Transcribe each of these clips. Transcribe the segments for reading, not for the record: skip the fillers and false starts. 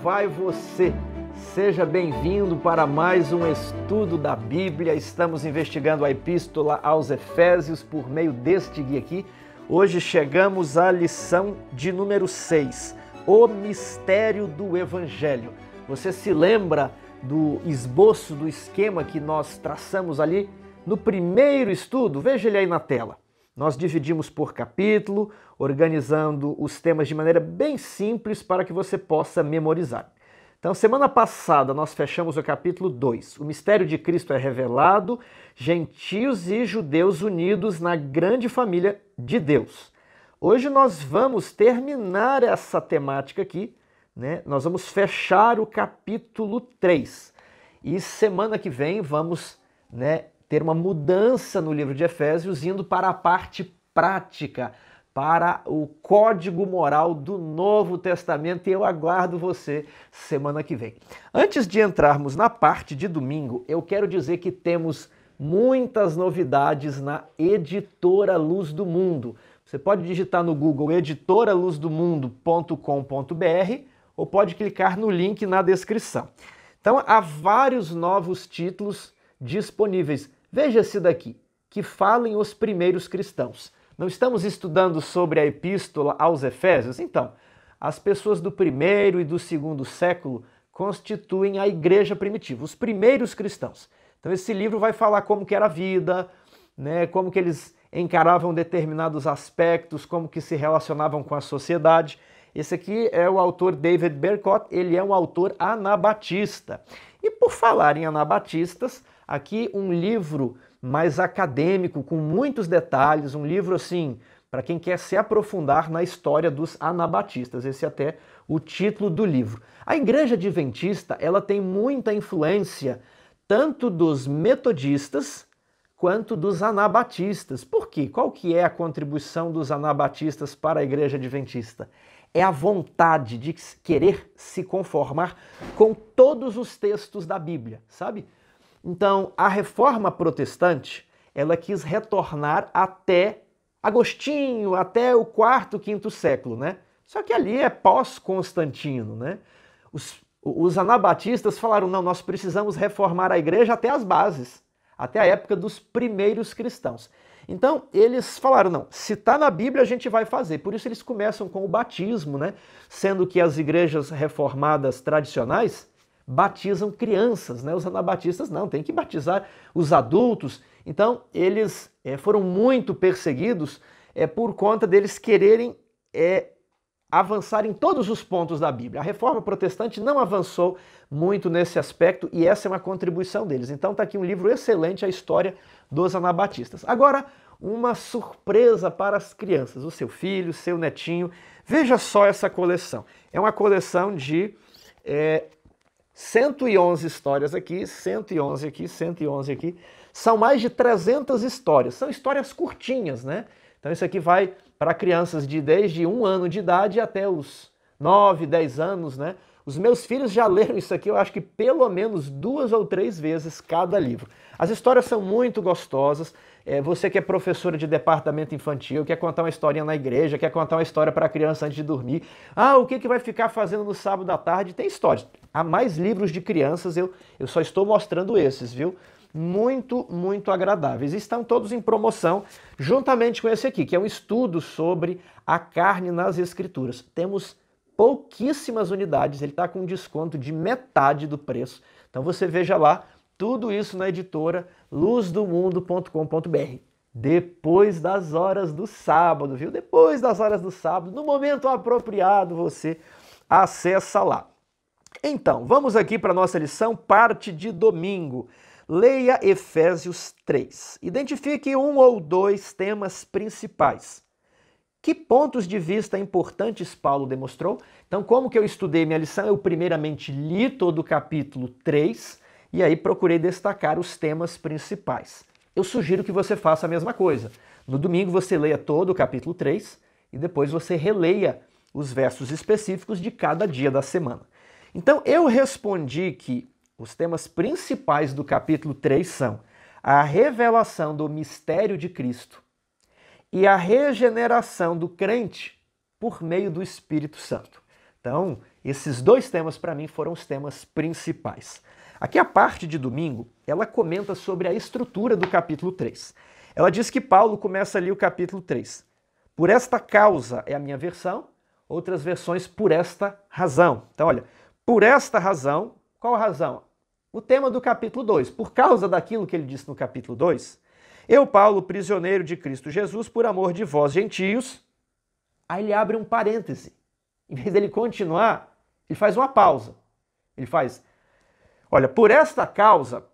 vai você? Seja bem-vindo para mais um estudo da Bíblia. Estamos investigando a Epístola aos Efésios por meio deste guia aqui. Hoje chegamos à lição de número 6, o mistério do Evangelho. Você se lembra do esboço, do esquema que nós traçamos ali no primeiro estudo? Veja ele aí na tela. Nós dividimos por capítulo, organizando os temas de maneira bem simples para que você possa memorizar. Então, semana passada nós fechamos o capítulo 2. O mistério de Cristo é revelado, gentios e judeus unidos na grande família de Deus. Hoje nós vamos terminar essa temática aqui, né? Nós vamos fechar o capítulo 3. E semana que vem vamos, ter uma mudança no livro de Efésios, indo para a parte prática, para o código moral do Novo Testamento, e eu aguardo você semana que vem. Antes de entrarmos na parte de domingo, eu quero dizer que temos muitas novidades na Editora Luz do Mundo. Você pode digitar no Google editoraluzdomundo.com.br ou pode clicar no link na descrição. Então, há vários novos títulos disponíveis. Veja esse daqui, que fala em os primeiros cristãos. Não estamos estudando sobre a Epístola aos Efésios? Então, as pessoas do primeiro e do segundo século constituem a igreja primitiva, os primeiros cristãos. Então, esse livro vai falar como que era a vida, como que eles encaravam determinados aspectos, como que se relacionavam com a sociedade. Esse aqui é o autor David Berkot, ele é um autor anabatista. E por falar em anabatistas, aqui um livro mais acadêmico, com muitos detalhes, um livro assim, para quem quer se aprofundar na história dos anabatistas. Esse é até o título do livro. A Igreja Adventista, ela tem muita influência tanto dos metodistas quanto dos anabatistas. Por quê? Qual que é a contribuição dos anabatistas para a Igreja Adventista? É a vontade de querer se conformar com todos os textos da Bíblia, sabe? Então, a Reforma Protestante, ela quis retornar até Agostinho, até o quarto, quinto século, Só que ali é pós-Constantino, Os anabatistas falaram, não, nós precisamos reformar a igreja até as bases, até a época dos primeiros cristãos. Então, eles falaram, não, se está na Bíblia, a gente vai fazer. Por isso eles começam com o batismo, Sendo que as igrejas reformadas tradicionais batizam crianças, Os anabatistas não, tem que batizar os adultos. Então, eles foram muito perseguidos por conta deles quererem avançar em todos os pontos da Bíblia. A Reforma Protestante não avançou muito nesse aspecto e essa é uma contribuição deles. Então está aqui um livro excelente, a história dos anabatistas. Agora, uma surpresa para as crianças, o seu filho, o seu netinho. Veja só essa coleção. É uma coleção de 111 histórias aqui, 111 aqui, 111 aqui. São mais de 300 histórias. São histórias curtinhas, Então isso aqui vai para crianças desde 1 ano de idade até os 9, 10 anos, Os meus filhos já leram isso aqui, eu acho que pelo menos 2 ou 3 vezes cada livro. As histórias são muito gostosas. Você que é professora de departamento infantil, quer contar uma historinha na igreja, quer contar uma história para a criança antes de dormir. O que vai ficar fazendo no sábado à tarde? Tem histórias. Há mais livros de crianças, eu só estou mostrando esses, viu? Muito, muito agradáveis. Estão todos em promoção, juntamente com esse aqui, que é um estudo sobre a carne nas Escrituras. Temos pouquíssimas unidades, ele está com um desconto de metade do preço. Então você veja lá, tudo isso na editora luzdomundo.com.br. Depois das horas do sábado, viu? Depois das horas do sábado, no momento apropriado, você acessa lá. Então, vamos aqui para a nossa lição, parte de domingo. Leia Efésios 3. Identifique 1 ou 2 temas principais. Que pontos de vista importantes Paulo demonstrou? Então, como que eu estudei minha lição? Eu primeiramente li todo o capítulo 3 e aí procurei destacar os temas principais. Eu sugiro que você faça a mesma coisa. No domingo você leia todo o capítulo 3 e depois você releia os versos específicos de cada dia da semana. Então, eu respondi que os temas principais do capítulo 3 são a revelação do mistério de Cristo e a regeneração do crente por meio do Espírito Santo. Então, Esses dois temas, para mim, foram os temas principais. Aqui a parte de domingo, ela comenta sobre a estrutura do capítulo 3. Ela diz que Paulo começa ali o capítulo 3. Por esta causa é a minha versão, outras versões por esta razão. Então, olha, por esta razão, qual a razão? O tema do capítulo 2. Por causa daquilo que ele disse no capítulo 2, eu, Paulo, prisioneiro de Cristo Jesus, por amor de vós, gentios. Aí ele abre um parêntese. Em vez dele continuar, ele faz uma pausa. Ele faz, olha, por esta causa,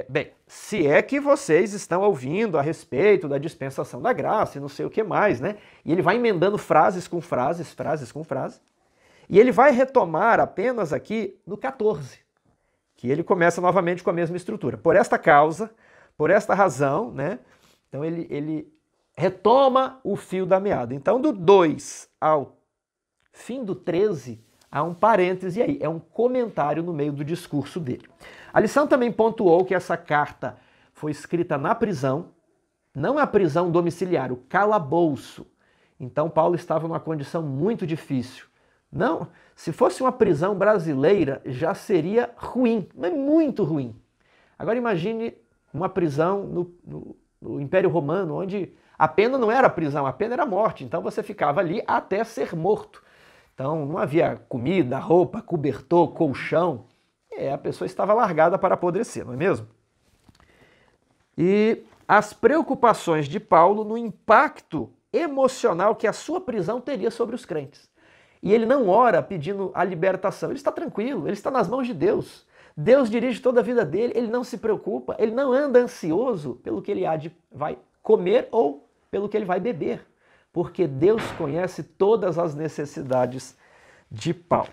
bem, se é que vocês estão ouvindo a respeito da dispensação da graça e não sei o que mais, né? E ele vai emendando frases com frases, frases com frases. E ele vai retomar apenas aqui no 14, que ele começa novamente com a mesma estrutura. Por esta causa, por esta razão, né? Então ele retoma o fio da meada. Então do 2 ao fim do 13, há um parêntese aí, é um comentário no meio do discurso dele. A lição também pontuou que essa carta foi escrita na prisão, não a prisão domiciliar, o calabouço. Então Paulo estava numa condição muito difícil. Não, se fosse uma prisão brasileira, já seria ruim, mas muito ruim. Agora imagine uma prisão no Império Romano, onde a pena não era prisão, a pena era morte. Então você ficava ali até ser morto. Então não havia comida, roupa, cobertor, colchão. A pessoa estava largada para apodrecer, não é mesmo? E as preocupações de Paulo no impacto emocional que a sua prisão teria sobre os crentes. E ele não ora pedindo a libertação, ele está tranquilo, ele está nas mãos de Deus. Deus dirige toda a vida dele, ele não se preocupa, ele não anda ansioso pelo que ele vai comer ou pelo que ele vai beber, porque Deus conhece todas as necessidades de Paulo.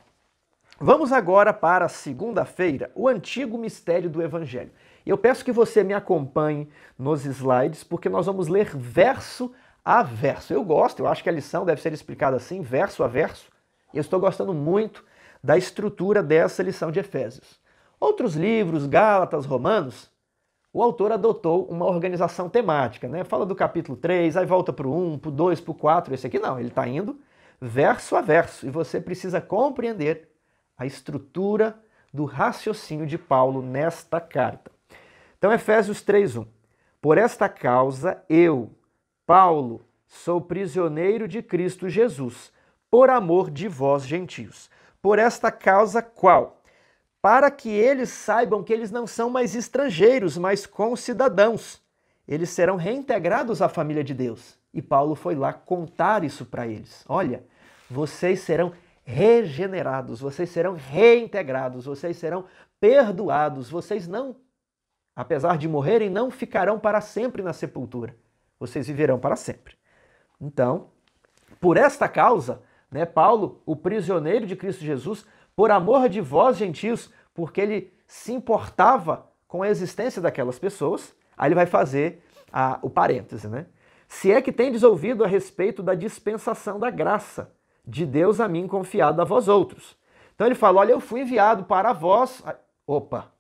Vamos agora para a segunda-feira, o antigo mistério do Evangelho. Eu peço que você me acompanhe nos slides, porque nós vamos ler verso a verso. Eu acho que a lição deve ser explicada assim, verso a verso. Eu estou gostando muito da estrutura dessa lição de Efésios. Outros livros, Gálatas, Romanos, o autor adotou uma organização temática, né? Fala do capítulo 3, aí volta para o 1, para o 2, para o 4. Esse aqui não, ele está indo verso a verso. E você precisa compreender a estrutura do raciocínio de Paulo nesta carta. Então, Efésios 3:1. Por esta causa, eu, Paulo, sou prisioneiro de Cristo Jesus, por amor de vós, gentios. Por esta causa, qual? Para que eles saibam que eles não são mais estrangeiros, mas concidadãos. Eles serão reintegrados à família de Deus. E Paulo foi lá contar isso para eles. Olha, vocês serão regenerados, vocês serão reintegrados, vocês serão perdoados, vocês não, apesar de morrerem, não ficarão para sempre na sepultura. Vocês viverão para sempre. Então, por esta causa, né, Paulo, o prisioneiro de Cristo Jesus, por amor de vós, gentios, porque ele se importava com a existência daquelas pessoas, aí ele vai fazer o parêntese, né? Se é que tendes ouvido a respeito da dispensação da graça de Deus a mim confiada a vós outros. Então ele fala, olha, eu fui enviado para vós... Opa!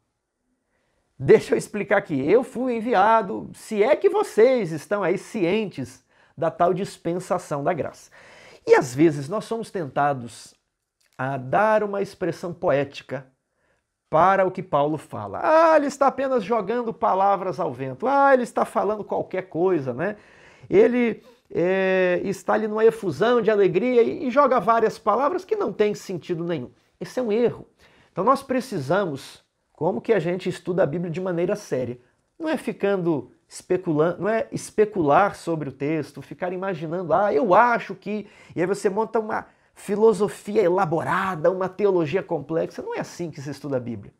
Deixa eu explicar aqui. Eu fui enviado, se é que vocês estão aí cientes da tal dispensação da graça. E às vezes nós somos tentados a dar uma expressão poética para o que Paulo fala. Ah, ele está apenas jogando palavras ao vento. Ah, ele está falando qualquer coisa, né? Ele está ali numa efusão de alegria e joga várias palavras que não têm sentido nenhum. Esse é um erro. Então nós precisamos, como que a gente estuda a Bíblia de maneira séria, não é ficando especulando, não é especular sobre o texto, ficar imaginando, eu acho que... E aí você monta uma filosofia elaborada, uma teologia complexa. Não é assim que se estuda a Bíblia.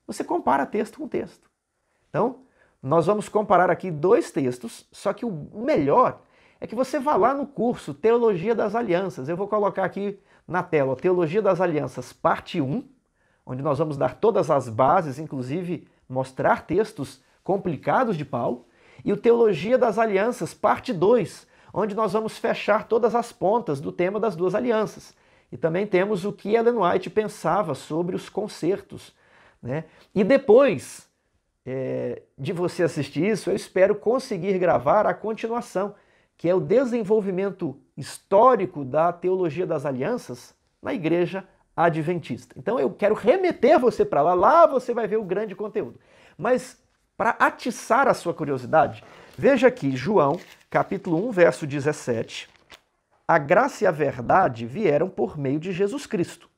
Você compara texto com texto. Então, nós vamos comparar aqui dois textos, só que o melhor é que você vá lá no curso Teologia das Alianças. Eu vou colocar aqui na tela, Teologia das Alianças, parte 1, onde nós vamos dar todas as bases, inclusive mostrar textos complicados de Paulo, e o Teologia das Alianças, parte 2, onde nós vamos fechar todas as pontas do tema das duas alianças. E também temos o que Ellen White pensava sobre os concertos, né? E depois de você assistir isso, eu espero conseguir gravar a continuação, que é o desenvolvimento histórico da Teologia das Alianças na Igreja adventista. Então eu quero remeter você para lá, lá você vai ver o grande conteúdo. Mas para atiçar a sua curiosidade, veja aqui João, capítulo 1, verso 17. A graça e a verdade vieram por meio de Jesus Cristo.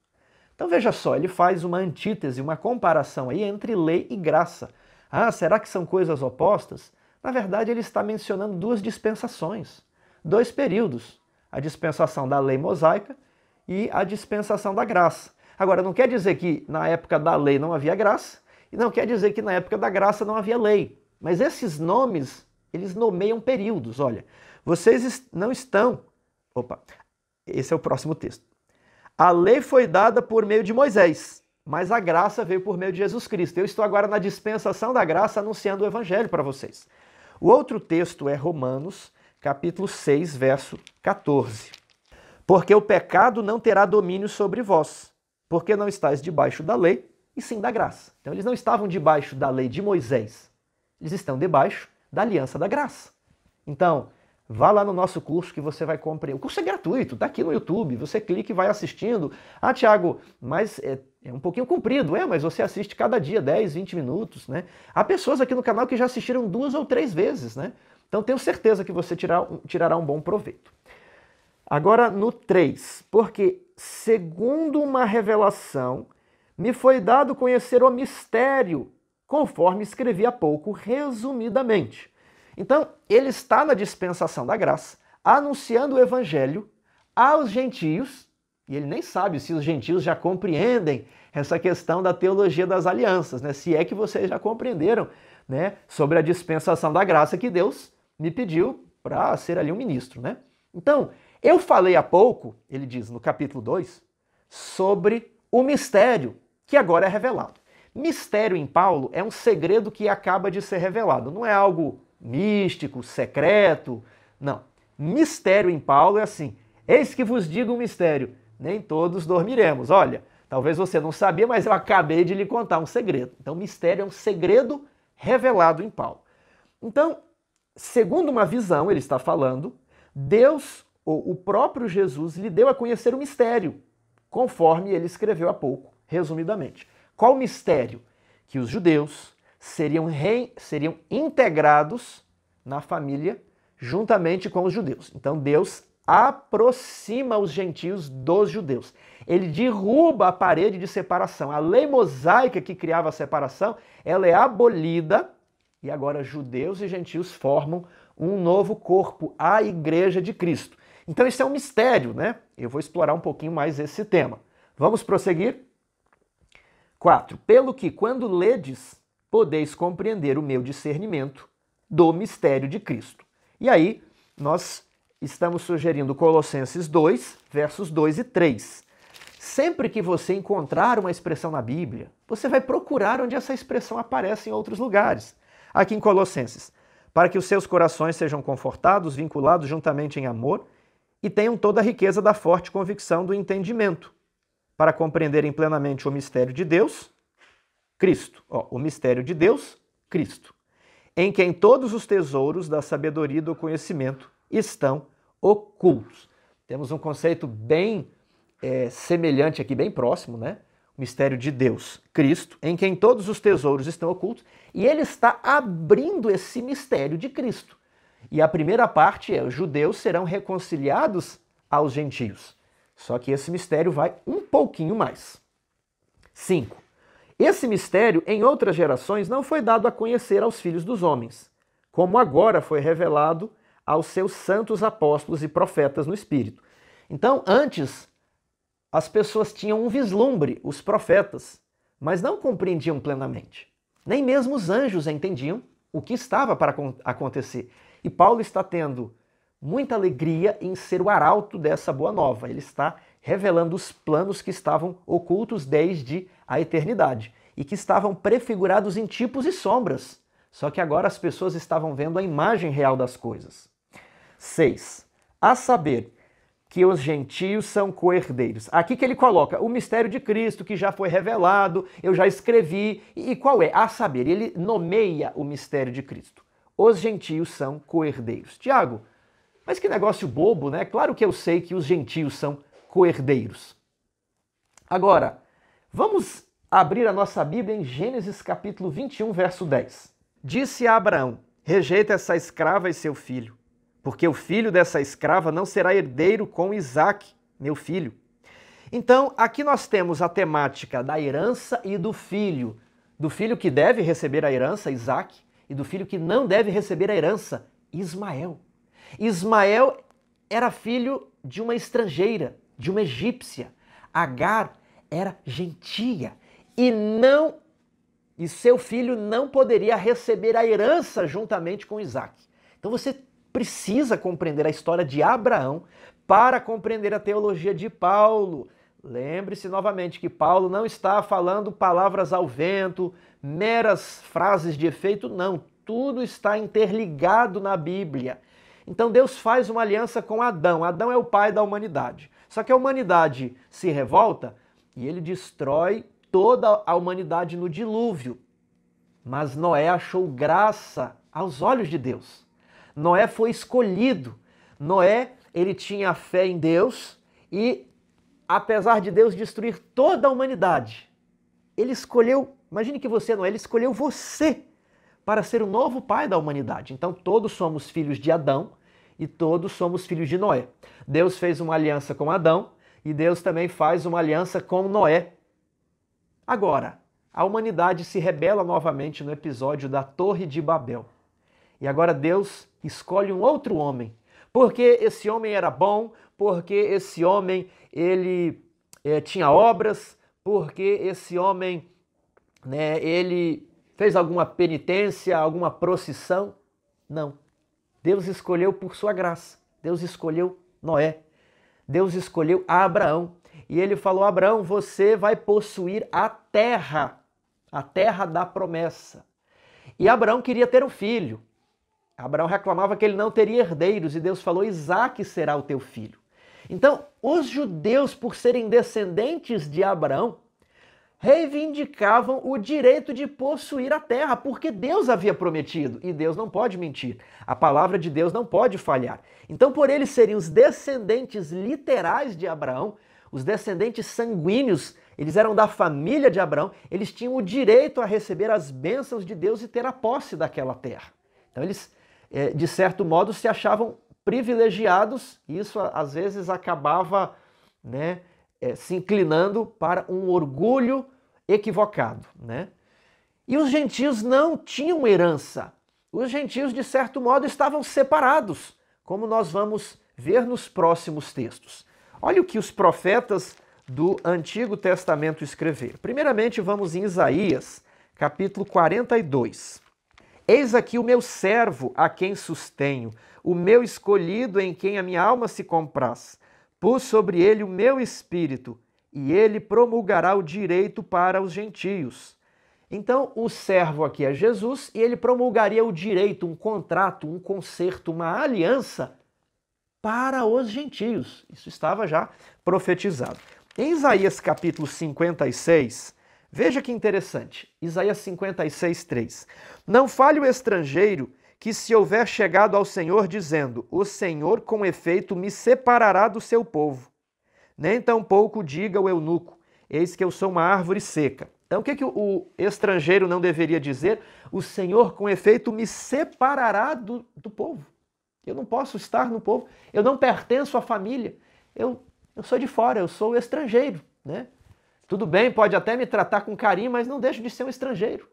Então veja só, ele faz uma antítese, uma comparação aí entre lei e graça. Ah, será que são coisas opostas? Na verdade, ele está mencionando duas dispensações, dois períodos, a dispensação da lei mosaica e a dispensação da graça. Agora, não quer dizer que na época da lei não havia graça, e não quer dizer que na época da graça não havia lei. Mas esses nomes, eles nomeiam períodos. Olha, vocês não estão... Opa, esse é o próximo texto. A lei foi dada por meio de Moisés, mas a graça veio por meio de Jesus Cristo. Eu estou agora na dispensação da graça anunciando o evangelho para vocês. O outro texto é Romanos, capítulo 6, verso 14. Porque o pecado não terá domínio sobre vós, porque não estáis debaixo da lei, e sim da graça. Então eles não estavam debaixo da lei de Moisés, eles estão debaixo da aliança da graça. Então, vá lá no nosso curso que você vai compreender. O curso é gratuito, está aqui no YouTube, você clica e vai assistindo. Ah, Tiago, mas é um pouquinho comprido, mas você assiste cada dia 10, 20 minutos, né? Há pessoas aqui no canal que já assistiram 2 ou 3 vezes, né? Então tenho certeza que você tirará um bom proveito. Agora no 3, porque segundo uma revelação, me foi dado conhecer o mistério, conforme escrevi há pouco, resumidamente. Então, ele está na dispensação da graça, anunciando o evangelho aos gentios, e ele nem sabe se os gentios já compreendem essa questão da teologia das alianças, né? Se é que vocês já compreenderam, né, sobre a dispensação da graça que Deus me pediu para ser ali um ministro, né? Então, eu falei há pouco, ele diz no capítulo 2, sobre o mistério que agora é revelado. Mistério em Paulo é um segredo que acaba de ser revelado, não é algo místico, secreto, não. Mistério em Paulo é assim, eis que vos digo um mistério, nem todos dormiremos. Olha, talvez você não sabia, mas eu acabei de lhe contar um segredo. Então, mistério é um segredo revelado em Paulo. Então, segundo uma visão, ele está falando, Deus, ou o próprio Jesus, lhe deu a conhecer o mistério, conforme ele escreveu há pouco, resumidamente. Qual o mistério? Que os judeus seriam integrados na família juntamente com os judeus. Então Deus aproxima os gentios dos judeus. Ele derruba a parede de separação. A lei mosaica que criava a separação, ela é abolida e agora judeus e gentios formam um novo corpo, a Igreja de Cristo. Então isso é um mistério, né? Eu vou explorar um pouquinho mais esse tema. Vamos prosseguir? 4. Pelo que, quando ledes, podeis compreender o meu discernimento do mistério de Cristo. E aí, nós estamos sugerindo Colossenses 2, versos 2 e 3. Sempre que você encontrar uma expressão na Bíblia, você vai procurar onde essa expressão aparece em outros lugares. Aqui em Colossenses, para que os seus corações sejam confortados, vinculados juntamente em amor e tenham toda a riqueza da forte convicção do entendimento, para compreenderem plenamente o mistério de Deus, Cristo. O mistério de Deus, Cristo, em quem todos os tesouros da sabedoria e do conhecimento estão ocultos. Temos um conceito bem semelhante aqui, bem próximo, né? O mistério de Deus, Cristo, em quem todos os tesouros estão ocultos, e ele está abrindo esse mistério de Cristo. E a primeira parte é: os judeus serão reconciliados aos gentios. Só que esse mistério vai um pouquinho mais. 5. Esse mistério, em outras gerações, não foi dado a conhecer aos filhos dos homens, como agora foi revelado aos seus santos apóstolos e profetas no Espírito. Então, antes, as pessoas tinham um vislumbre, os profetas, mas não compreendiam plenamente. Nem mesmo os anjos entendiam o que estava para acontecer. E Paulo está tendo muita alegria em ser o arauto dessa boa nova. Ele está revelando os planos que estavam ocultos desde a eternidade e que estavam prefigurados em tipos e sombras. Só que agora as pessoas estavam vendo a imagem real das coisas. 6. A saber que os gentios são co-herdeiros. Aqui que ele coloca o mistério de Cristo, que já foi revelado, eu já escrevi. E qual é? A saber, ele nomeia o mistério de Cristo. Os gentios são co-herdeiros. Tiago, mas que negócio bobo, né? Claro que eu sei que os gentios são co-herdeiros. Agora, vamos abrir a nossa Bíblia em Gênesis capítulo 21, verso 10. Disse a Abraão: rejeita essa escrava e seu filho, porque o filho dessa escrava não será herdeiro com Isaque, meu filho. Então, aqui nós temos a temática da herança e do filho que deve receber a herança, Isaque, e do filho que não deve receber a herança, Ismael. Ismael era filho de uma estrangeira, de uma egípcia. Agar era gentia e seu filho não poderia receber a herança juntamente com Isaque. Então você precisa compreender a história de Abraão para compreender a teologia de Paulo. Lembre-se novamente que Paulo não está falando palavras ao vento, meras frases de efeito, não. Tudo está interligado na Bíblia. Então Deus faz uma aliança com Adão. Adão é o pai da humanidade. Só que a humanidade se revolta e ele destrói toda a humanidade no dilúvio. Mas Noé achou graça aos olhos de Deus. Noé foi escolhido. Noé, ele tinha fé em Deus e, apesar de Deus destruir toda a humanidade, ele escolheu, imagine que você, Noé, ele escolheu você para ser o novo pai da humanidade. Então todos somos filhos de Adão e todos somos filhos de Noé. Deus fez uma aliança com Adão e Deus também faz uma aliança com Noé. Agora, a humanidade se rebela novamente no episódio da Torre de Babel. E agora Deus escolhe um outro homem. Porque esse homem era bom, porque esse homem ele tinha obras, porque esse homem ele fez alguma penitência, alguma procissão. Não. Deus escolheu por sua graça. Deus escolheu Noé. Deus escolheu Abraão. E ele falou: Abraão, você vai possuir a terra da promessa. E Abraão queria ter um filho. Abraão reclamava que ele não teria herdeiros e Deus falou: Isaque será o teu filho. Então, os judeus, por serem descendentes de Abraão, reivindicavam o direito de possuir a terra, porque Deus havia prometido, e Deus não pode mentir. A palavra de Deus não pode falhar. Então, por eles serem os descendentes literais de Abraão, os descendentes sanguíneos, eles eram da família de Abraão, eles tinham o direito a receber as bênçãos de Deus e ter a posse daquela terra. Então, eles, de certo modo, se achavam privilegiados, e isso às vezes acabava, se inclinando para um orgulho equivocado, E os gentios não tinham herança. Os gentios, de certo modo, estavam separados, como nós vamos ver nos próximos textos. Olha o que os profetas do Antigo Testamento escreveram. Primeiramente, vamos em Isaías, capítulo 42. Eis aqui o meu servo, a quem sustenho, o meu escolhido, em quem a minha alma se compraz. Pus sobre ele o meu espírito, e ele promulgará o direito para os gentios. Então, o servo aqui é Jesus, e ele promulgaria o direito, um contrato, um concerto, uma aliança para os gentios. Isso estava já profetizado. Em Isaías capítulo 56, veja que interessante. Isaías 56, 3. Não fale o estrangeiro que se houver chegado ao Senhor dizendo: o Senhor com efeito me separará do seu povo. Nem tampouco diga o eunuco: eis que eu sou uma árvore seca. Então o que o estrangeiro não deveria dizer? O Senhor com efeito me separará do povo. Eu não posso estar no povo, eu não pertenço à família, eu sou de fora, eu sou estrangeiro, Tudo bem, pode até me tratar com carinho, mas não deixo de ser um estrangeiro.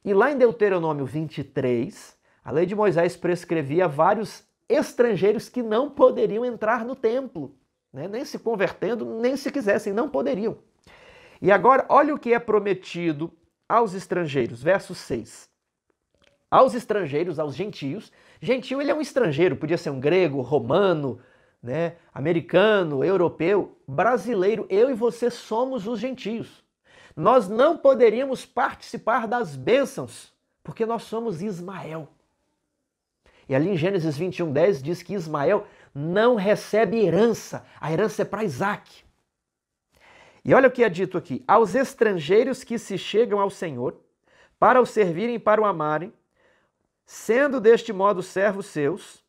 E lá em Deuteronômio 23, a lei de Moisés prescrevia vários estrangeiros que não poderiam entrar no templo, nem se convertendo, nem se quisessem, não poderiam. E agora, olha o que é prometido aos estrangeiros, verso 6. Aos estrangeiros, aos gentios. Gentio, ele é um estrangeiro, podia ser um grego, romano, americano, europeu, brasileiro. Eu e você somos os gentios. Nós não poderíamos participar das bênçãos, porque nós somos Ismael. E ali em Gênesis 21, 10 diz que Ismael não recebe herança. A herança é para Isaque. E olha o que é dito aqui. Aos estrangeiros que se chegam ao Senhor, para o servirem e para o amarem, sendo deste modo servos seus,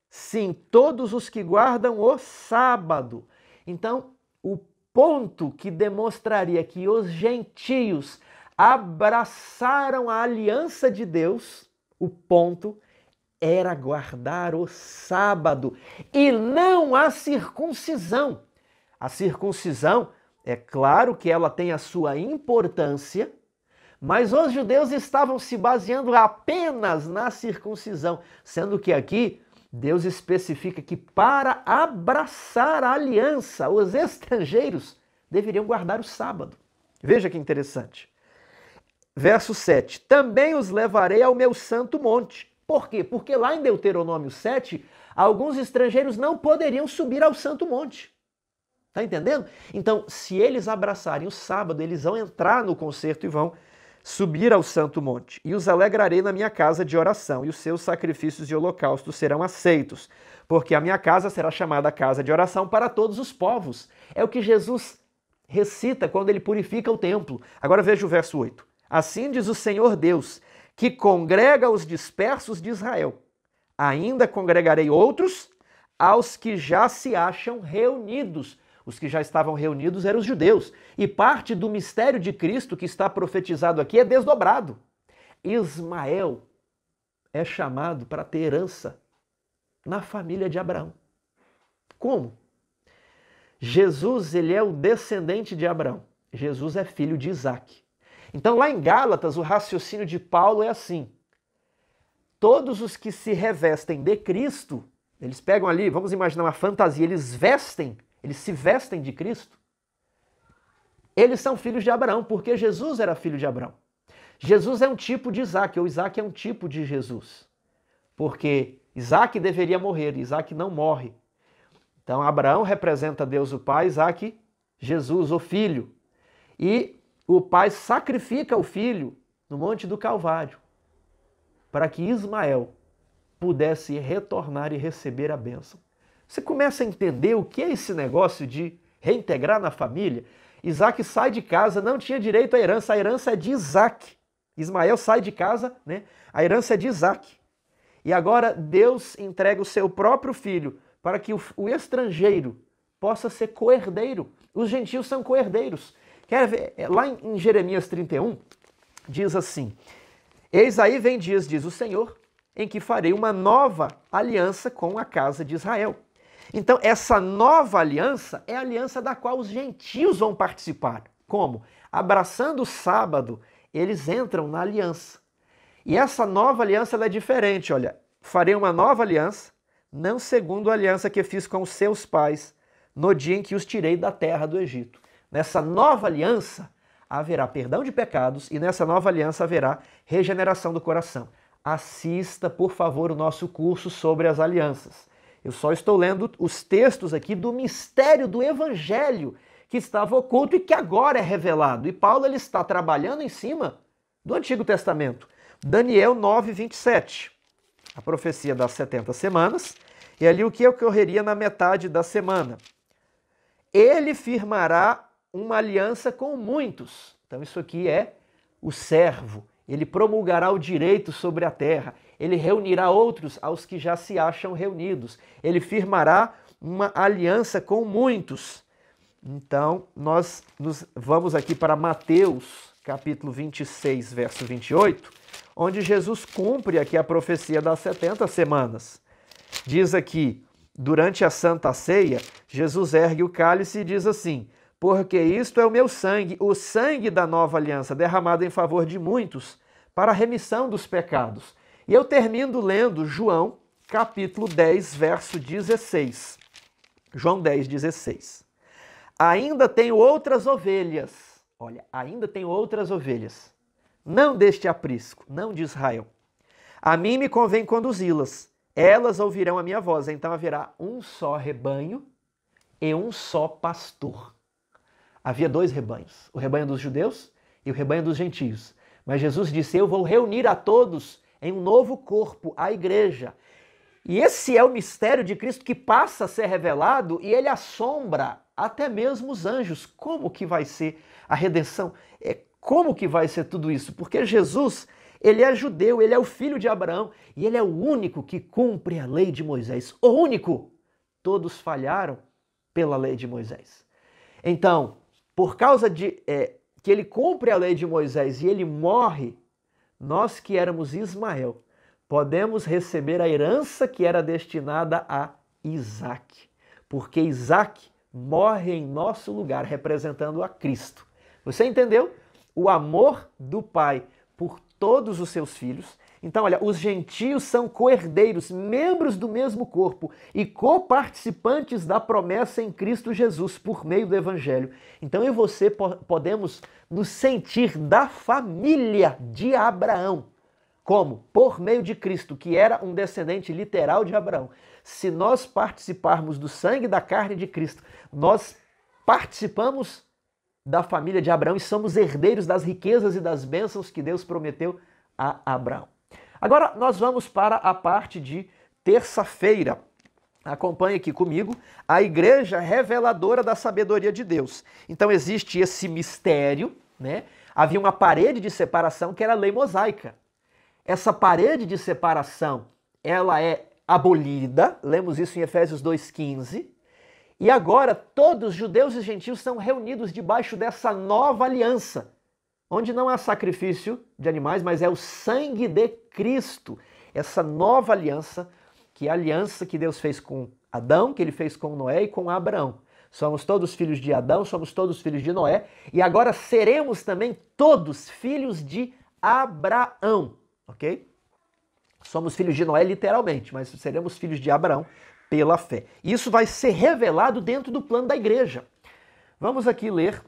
sim, todos os que guardam o sábado. Então, o ponto que demonstraria que os gentios abraçaram a aliança de Deus, o ponto era guardar o sábado e não a circuncisão. A circuncisão, é claro que ela tem a sua importância, mas os judeus estavam se baseando apenas na circuncisão, sendo que aqui Deus especifica que para abraçar a aliança, os estrangeiros deveriam guardar o sábado. Veja que interessante. Verso 7. Também os levarei ao meu santo monte. Por quê? Porque lá em Deuteronômio 7, alguns estrangeiros não poderiam subir ao santo monte. Está entendendo? Então, se eles abraçarem o sábado, eles vão entrar no concerto e vão subir ao santo monte. E os alegrarei na minha casa de oração, e os seus sacrifícios de holocausto serão aceitos, porque a minha casa será chamada casa de oração para todos os povos. É o que Jesus recita quando ele purifica o templo. Agora veja o verso 8. Assim diz o Senhor Deus, que congrega os dispersos de Israel. Ainda congregarei outros aos que já se acham reunidos. Os que já estavam reunidos eram os judeus. E parte do mistério de Cristo que está profetizado aqui é desdobrado. Ismael é chamado para ter herança na família de Abraão. Como? Jesus, ele é o descendente de Abraão. Jesus é filho de Isaac. Então, lá em Gálatas, o raciocínio de Paulo é assim. Todos os que se revestem de Cristo, eles pegam ali, vamos imaginar uma fantasia, eles se vestem de Cristo. Eles são filhos de Abraão, porque Jesus era filho de Abraão. Jesus é um tipo de Isaac, ou Isaac é um tipo de Jesus. Porque Isaac deveria morrer, Isaac não morre. Então, Abraão representa Deus o Pai, Isaac, Jesus, o Filho. E o pai sacrifica o filho no Monte do Calvário para que Ismael pudesse retornar e receber a bênção. Você começa a entender o que é esse negócio de reintegrar na família? Isaac sai de casa, não tinha direito à herança, a herança é de Isaac. Ismael sai de casa, né? A herança é de Isaac. E agora Deus entrega o seu próprio filho para que o estrangeiro possa ser coerdeiro. Os gentios são coerdeiros. Quer ver? Lá em Jeremias 31, diz assim: Eis aí vem dias, diz o Senhor, em que farei uma nova aliança com a casa de Israel. Então, essa nova aliança é a aliança da qual os gentios vão participar. Como? Abraçando o sábado, eles entram na aliança. E essa nova aliança ela é diferente. Olha, farei uma nova aliança, não segundo a aliança que fiz com os seus pais, no dia em que os tirei da terra do Egito. Nessa nova aliança haverá perdão de pecados e nessa nova aliança haverá regeneração do coração. Assista, por favor, o nosso curso sobre as alianças. Eu só estou lendo os textos aqui do mistério do Evangelho que estava oculto e que agora é revelado. E Paulo ele está trabalhando em cima do Antigo Testamento. Daniel 9, 27. A profecia das 70 semanas. E ali o que ocorreria na metade da semana. Ele firmará uma aliança com muitos. Então isso aqui é o servo. Ele promulgará o direito sobre a terra. Ele reunirá outros aos que já se acham reunidos. Ele firmará uma aliança com muitos. Então nós vamos aqui para Mateus, capítulo 26, verso 28, onde Jesus cumpre aqui a profecia das 70 semanas. Diz aqui, durante a Santa Ceia, Jesus ergue o cálice e diz assim: porque isto é o meu sangue, o sangue da nova aliança, derramado em favor de muitos, para a remissão dos pecados. E eu termino lendo João, capítulo 10, verso 16. João 10, 16. Ainda tenho outras ovelhas. Olha, ainda tenho outras ovelhas. Não deste aprisco, não de Israel. A mim me convém conduzi-las. Elas ouvirão a minha voz. Então haverá um só rebanho e um só pastor. Havia dois rebanhos, o rebanho dos judeus e o rebanho dos gentios. Mas Jesus disse, eu vou reunir a todos em um novo corpo, a igreja. E esse é o mistério de Cristo que passa a ser revelado e ele assombra até mesmo os anjos. Como que vai ser a redenção? Como que vai ser tudo isso? Porque Jesus, ele é judeu, ele é o filho de Abraão e ele é o único que cumpre a lei de Moisés. O único! Todos falharam pela lei de Moisés. Então, por causa de que ele cumpre a lei de Moisés e ele morre, nós que éramos Ismael, podemos receber a herança que era destinada a Isaque, porque Isaque morre em nosso lugar, representando a Cristo. Você entendeu? O amor do Pai por todos os seus filhos. Então, olha, os gentios são co-herdeiros, membros do mesmo corpo e coparticipantes da promessa em Cristo Jesus por meio do Evangelho. Então, eu e você podemos nos sentir da família de Abraão. Como? Por meio de Cristo, que era um descendente literal de Abraão. Se nós participarmos do sangue e da carne de Cristo, nós participamos da família de Abraão e somos herdeiros das riquezas e das bênçãos que Deus prometeu a Abraão. Agora nós vamos para a parte de terça-feira. Acompanhe aqui comigo a igreja reveladora da sabedoria de Deus. Então existe esse mistério, né? Havia uma parede de separação que era a lei mosaica. Essa parede de separação, ela é abolida, lemos isso em Efésios 2,15, e agora todos, judeus e gentios, são reunidos debaixo dessa nova aliança, onde não há sacrifício de animais, mas é o sangue de Cristo. Essa nova aliança, que é a aliança que Deus fez com Adão, que ele fez com Noé e com Abraão. Somos todos filhos de Adão, somos todos filhos de Noé, e agora seremos também todos filhos de Abraão, ok? Somos filhos de Noé literalmente, mas seremos filhos de Abraão pela fé. Isso vai ser revelado dentro do plano da igreja. Vamos aqui ler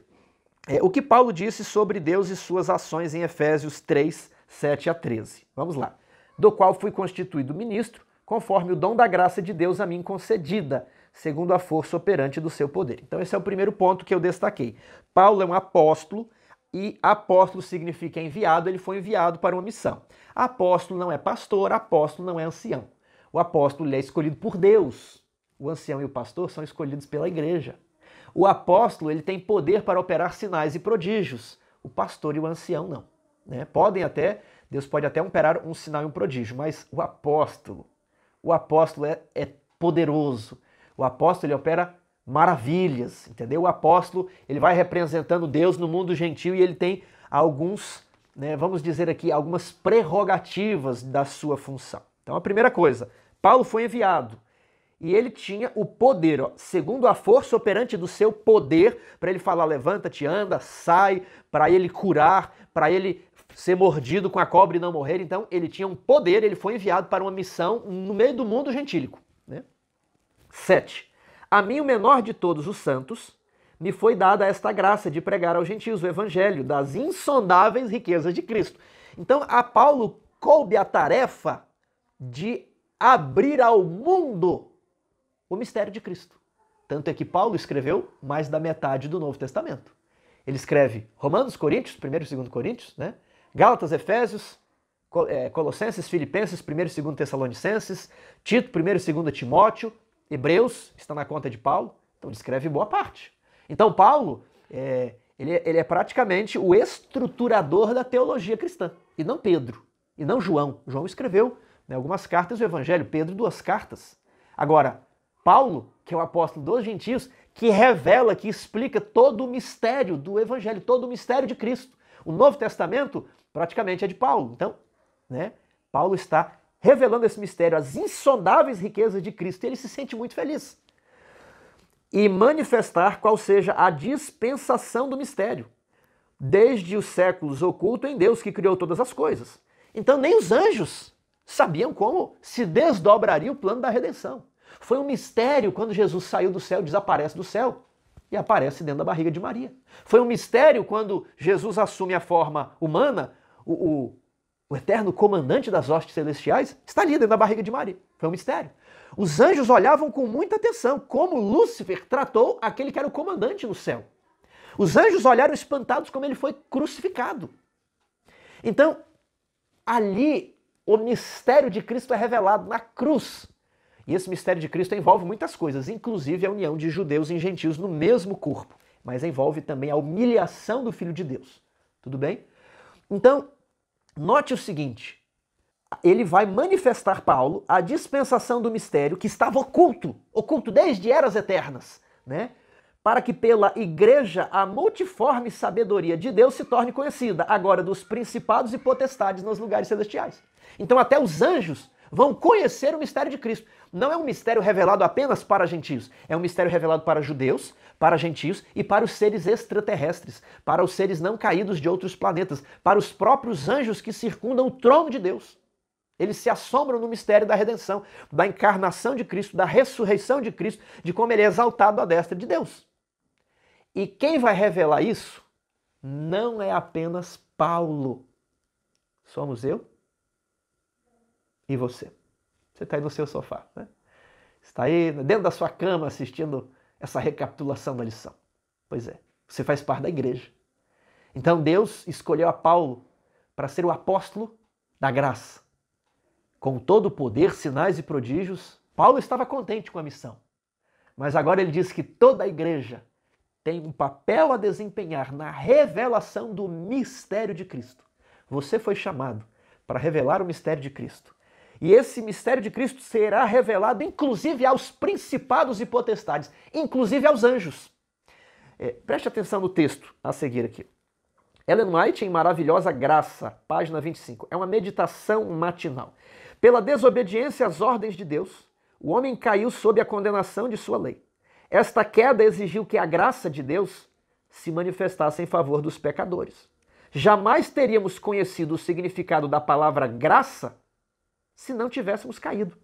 o que Paulo disse sobre Deus e suas ações em Efésios 3, 7 a 13. Vamos lá. Do qual fui constituído ministro, conforme o dom da graça de Deus a mim concedida, segundo a força operante do seu poder. Então esse é o primeiro ponto que eu destaquei. Paulo é um apóstolo, e apóstolo significa enviado, ele foi enviado para uma missão. Apóstolo não é pastor, apóstolo não é ancião. O apóstolo ele é escolhido por Deus. O ancião e o pastor são escolhidos pela igreja. O apóstolo ele tem poder para operar sinais e prodígios. O pastor e o ancião não, né? Deus pode até operar um sinal e um prodígio, mas o apóstolo é poderoso. O apóstolo ele opera maravilhas, entendeu? O apóstolo ele vai representando Deus no mundo gentil e ele tem alguns, né, vamos dizer aqui, algumas prerrogativas da sua função. Então a primeira coisa, Paulo foi enviado e ele tinha o poder, segundo a força operante do seu poder, para ele falar levanta-te, anda, sai, para ele curar, para ele ser mordido com a cobra e não morrer. Então ele tinha um poder, ele foi enviado para uma missão no meio do mundo gentílico, né? 7. A mim, o menor de todos os santos, me foi dada esta graça de pregar aos gentios o evangelho das insondáveis riquezas de Cristo. Então, a Paulo coube a tarefa de abrir ao mundo o mistério de Cristo. Tanto é que Paulo escreveu mais da metade do Novo Testamento. Ele escreve Romanos, Coríntios, 1º e 2º Coríntios, né? Gálatas, Efésios, Colossenses, Filipenses, 1º e 2º Tessalonicenses, Tito, 1º e 2º Timóteo, Hebreus, está na conta de Paulo, então ele escreve boa parte. Então Paulo, ele é praticamente o estruturador da teologia cristã, e não Pedro, e não João. João escreveu, né, algumas cartas do Evangelho, Pedro 2 cartas. Agora, Paulo, que é o apóstolo dos gentios, que revela, que explica todo o mistério do Evangelho, todo o mistério de Cristo. O Novo Testamento praticamente é de Paulo. Então, né, Paulo está revelando esse mistério, as insondáveis riquezas de Cristo, e ele se sente muito feliz. E manifestar qual seja a dispensação do mistério, desde os séculos oculto em Deus que criou todas as coisas. Então nem os anjos sabiam como se desdobraria o plano da redenção. Foi um mistério quando Jesus saiu do céu, desaparece do céu e aparece dentro da barriga de Maria. Foi um mistério quando Jesus assume a forma humana, o eterno comandante das hostes celestiais está ali dentro da barriga de Maria. Foi um mistério. Os anjos olhavam com muita atenção como Lúcifer tratou aquele que era o comandante no céu. Os anjos olharam espantados como ele foi crucificado. Então, ali, o mistério de Cristo é revelado na cruz. E esse mistério de Cristo envolve muitas coisas, inclusive a união de judeus e gentios no mesmo corpo. Mas envolve também a humilhação do Filho de Deus. Tudo bem? Então, note o seguinte, ele vai manifestar, Paulo, a dispensação do mistério que estava oculto desde eras eternas, né? para que pela igreja a multiforme sabedoria de Deus se torne conhecida, agora dos principados e potestades nos lugares celestiais. Então até os anjos vão conhecer o mistério de Cristo. Não é um mistério revelado apenas para gentios, é um mistério revelado para judeus, para gentios e para os seres extraterrestres, para os seres não caídos de outros planetas, para os próprios anjos que circundam o trono de Deus. Eles se assombram no mistério da redenção, da encarnação de Cristo, da ressurreição de Cristo, de como ele é exaltado à destra de Deus. E quem vai revelar isso não é apenas Paulo. Somos eu e você. Você está aí no seu sofá, né? Está aí dentro da sua cama assistindo essa recapitulação da lição. Pois é, você faz parte da igreja. Então Deus escolheu a Paulo para ser o apóstolo da graça. Com todo o poder, sinais e prodígios, Paulo estava contente com a missão. Mas agora ele diz que toda a igreja tem um papel a desempenhar na revelação do mistério de Cristo. Você foi chamado para revelar o mistério de Cristo. E esse mistério de Cristo será revelado inclusive aos principados e potestades, inclusive aos anjos. Preste atenção no texto a seguir aqui. Ellen White, em Maravilhosa Graça, página 25. É uma meditação matinal. Pela desobediência às ordens de Deus, o homem caiu sob a condenação de sua lei. Esta queda exigiu que a graça de Deus se manifestasse em favor dos pecadores. Jamais teríamos conhecido o significado da palavra graça se não tivéssemos caído.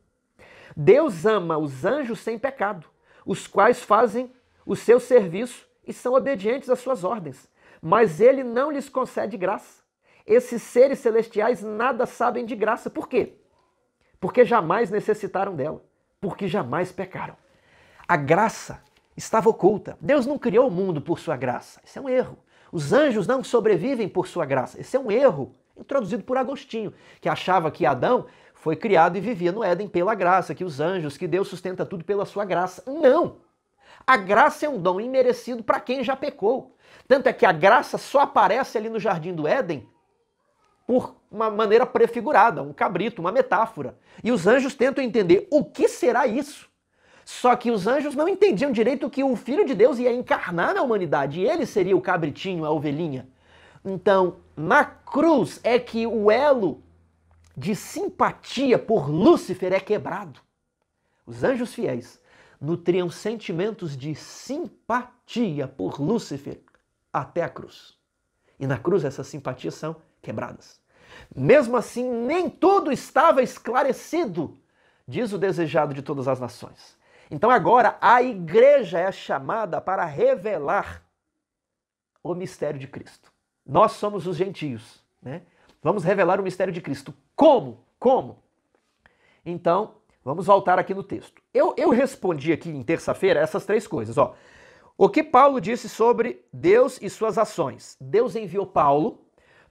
Deus ama os anjos sem pecado, os quais fazem o seu serviço e são obedientes às suas ordens. Mas ele não lhes concede graça. Esses seres celestiais nada sabem de graça. Por quê? Porque jamais necessitaram dela. Porque jamais pecaram. A graça estava oculta. Deus não criou o mundo por sua graça. Isso é um erro. Os anjos não sobrevivem por sua graça. Esse é um erro introduzido por Agostinho, que achava que Adão foi criado e vivia no Éden pela graça, que os anjos, que Deus sustenta tudo pela sua graça. Não! A graça é um dom imerecido para quem já pecou. Tanto é que a graça só aparece ali no Jardim do Éden por uma maneira prefigurada, um cabrito, uma metáfora. E os anjos tentam entender o que será isso. Só que os anjos não entendiam direito que o Filho de Deus ia encarnar na humanidade e ele seria o cabritinho, a ovelhinha. Então, na cruz é que o elo de simpatia por Lúcifer é quebrado. Os anjos fiéis nutriam sentimentos de simpatia por Lúcifer até a cruz. E na cruz essas simpatias são quebradas. Mesmo assim, nem tudo estava esclarecido, diz o desejado de todas as nações. Então agora a igreja é chamada para revelar o mistério de Cristo. Nós somos os gentios, né? Vamos revelar o mistério de Cristo. Como? Como? Então, vamos voltar aqui no texto. Eu respondi aqui em terça-feira essas três coisas. Ó. O que Paulo disse sobre Deus e suas ações? Deus enviou Paulo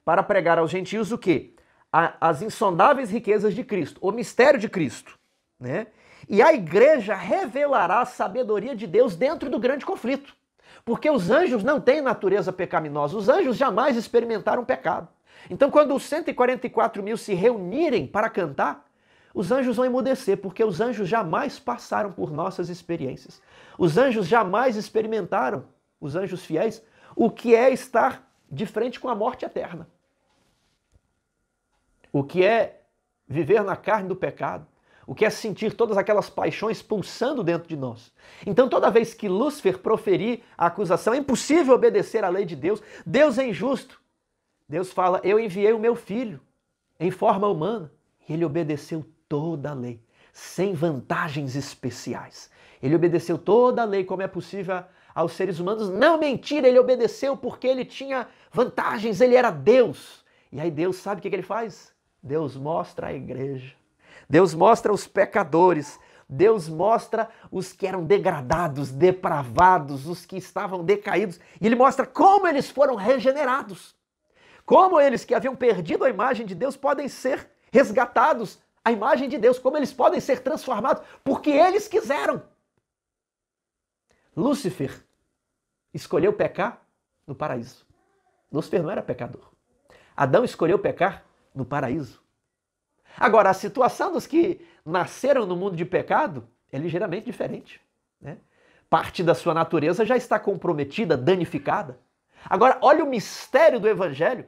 para pregar aos gentios o quê? As insondáveis riquezas de Cristo, o mistério de Cristo, né? E a igreja revelará a sabedoria de Deus dentro do grande conflito. Porque os anjos não têm natureza pecaminosa, os anjos jamais experimentaram pecado. Então, quando os 144 mil se reunirem para cantar, os anjos vão emudecer, porque os anjos jamais passaram por nossas experiências. Os anjos jamais experimentaram, os anjos fiéis, o que é estar de frente com a morte eterna. O que é viver na carne do pecado. O que é sentir todas aquelas paixões pulsando dentro de nós. Então, toda vez que Lúcifer proferir a acusação, é impossível obedecer à lei de Deus, Deus é injusto. Deus fala, eu enviei o meu filho em forma humana. E ele obedeceu toda a lei, sem vantagens especiais. Ele obedeceu toda a lei como é possível aos seres humanos. Não, mentira, ele obedeceu porque ele tinha vantagens, ele era Deus. E aí Deus sabe o que ele faz? Deus mostra a igreja. Deus mostra os pecadores. Deus mostra os que eram degradados, depravados, os que estavam decaídos. E ele mostra como eles foram regenerados. Como eles que haviam perdido a imagem de Deus podem ser resgatados à imagem de Deus. Como eles podem ser transformados porque eles quiseram. Lúcifer escolheu pecar no paraíso. Lúcifer não era pecador. Adão escolheu pecar no paraíso. Agora, a situação dos que nasceram no mundo de pecado é ligeiramente diferente, né? parte da sua natureza já está comprometida, danificada. Agora, olha o mistério do Evangelho.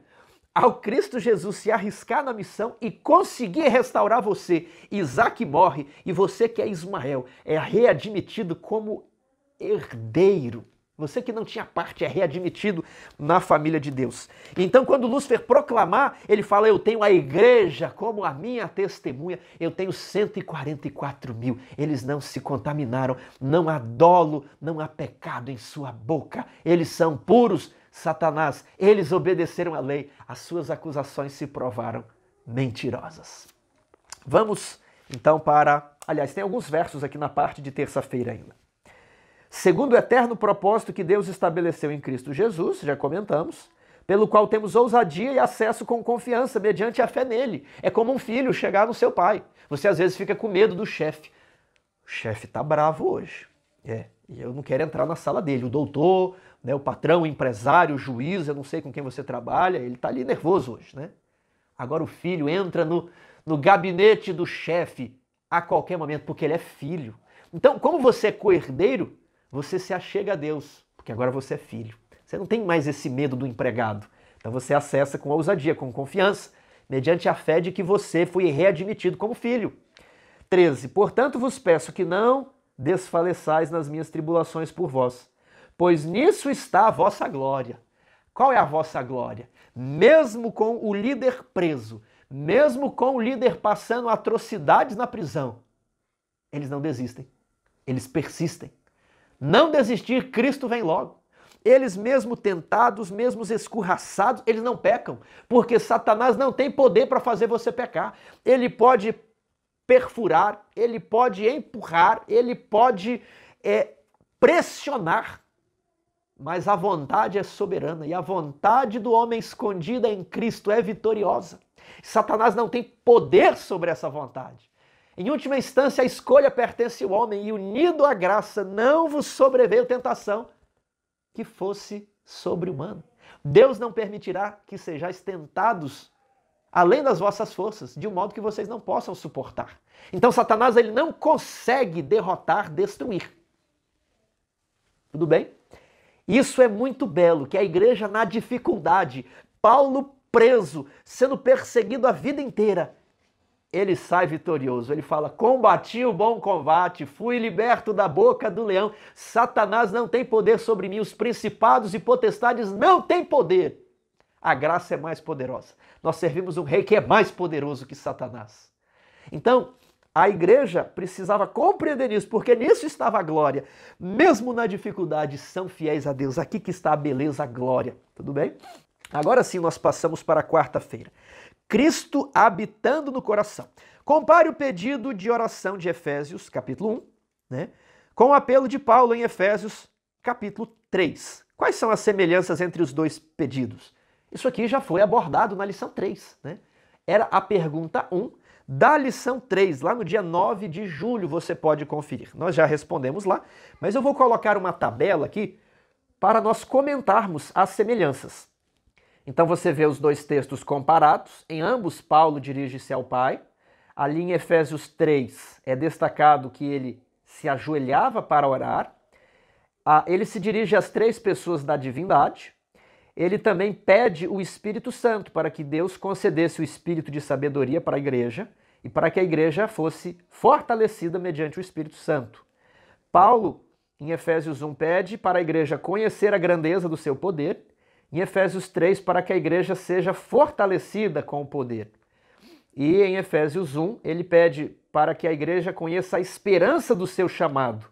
Ao Cristo Jesus se arriscar na missão e conseguir restaurar você, Isaac morre e você que é Ismael é readmitido como herdeiro. Você que não tinha parte é readmitido na família de Deus. Então, quando Lúcifer proclamar, ele fala: eu tenho a igreja como a minha testemunha, eu tenho 144 mil. Eles não se contaminaram, não há dolo, não há pecado em sua boca. Eles são puros. Satanás, eles obedeceram à lei, as suas acusações se provaram mentirosas. Vamos então aliás, tem alguns versos aqui na parte de terça-feira ainda. Segundo o eterno propósito que Deus estabeleceu em Cristo Jesus, já comentamos, pelo qual temos ousadia e acesso com confiança mediante a fé nele. É como um filho chegar no seu pai. Você às vezes fica com medo do chefe. O chefe tá bravo hoje. E eu não quero entrar na sala dele. O doutor, né, o patrão, o empresário, o juiz, eu não sei com quem você trabalha, ele tá ali nervoso hoje, né? Agora o filho entra no gabinete do chefe a qualquer momento, porque ele é filho. Então, como você é co-herdeiro, você se achega a Deus, porque agora você é filho. Você não tem mais esse medo do empregado. Então você acessa com ousadia, com confiança, mediante a fé de que você foi readmitido como filho. 13. Portanto vos peço que não desfaleçais nas minhas tribulações por vós, pois nisso está a vossa glória. Qual é a vossa glória? Mesmo com o líder preso, mesmo com o líder passando atrocidades na prisão, eles não desistem, eles persistem. Não desistir, Cristo vem logo. Eles mesmo tentados, mesmo escorraçados, eles não pecam, porque Satanás não tem poder para fazer você pecar. Ele pode perfurar, ele pode empurrar, ele pode pressionar, mas a vontade é soberana e a vontade do homem escondida em Cristo é vitoriosa. Satanás não tem poder sobre essa vontade. Em última instância, a escolha pertence ao homem e, unido à graça, não vos sobreveio tentação que fosse sobre-humana. Deus não permitirá que sejais tentados além das vossas forças, de um modo que vocês não possam suportar. Então, Satanás ele não consegue derrotar, destruir. Tudo bem? Isso é muito belo, que a igreja na dificuldade, Paulo preso, sendo perseguido a vida inteira, ele sai vitorioso. Ele fala: combati o bom combate, fui liberto da boca do leão. Satanás não tem poder sobre mim, os principados e potestades não têm poder. A graça é mais poderosa. Nós servimos um rei que é mais poderoso que Satanás. Então, a igreja precisava compreender isso, porque nisso estava a glória. Mesmo na dificuldade, são fiéis a Deus. Aqui que está a beleza, a glória. Tudo bem? Agora sim, nós passamos para a quarta-feira. Cristo habitando no coração. Compare o pedido de oração de Efésios, capítulo 1, né, com o apelo de Paulo em Efésios, capítulo 3. Quais são as semelhanças entre os dois pedidos? Isso aqui já foi abordado na lição 3, né? Era a pergunta 1 da lição 3, lá no dia 9 de julho, você pode conferir. Nós já respondemos lá, mas eu vou colocar uma tabela aqui para nós comentarmos as semelhanças. Então você vê os dois textos comparados, em ambos Paulo dirige-se ao Pai. Ali em Efésios 3 é destacado que ele se ajoelhava para orar. Ele se dirige às três pessoas da divindade. Ele também pede o Espírito Santo para que Deus concedesse o espírito de sabedoria para a igreja e para que a igreja fosse fortalecida mediante o Espírito Santo. Paulo, em Efésios 1, pede para a igreja conhecer a grandeza do seu poder. Em Efésios 3, para que a igreja seja fortalecida com o poder. E em Efésios 1, ele pede para que a igreja conheça a esperança do seu chamado.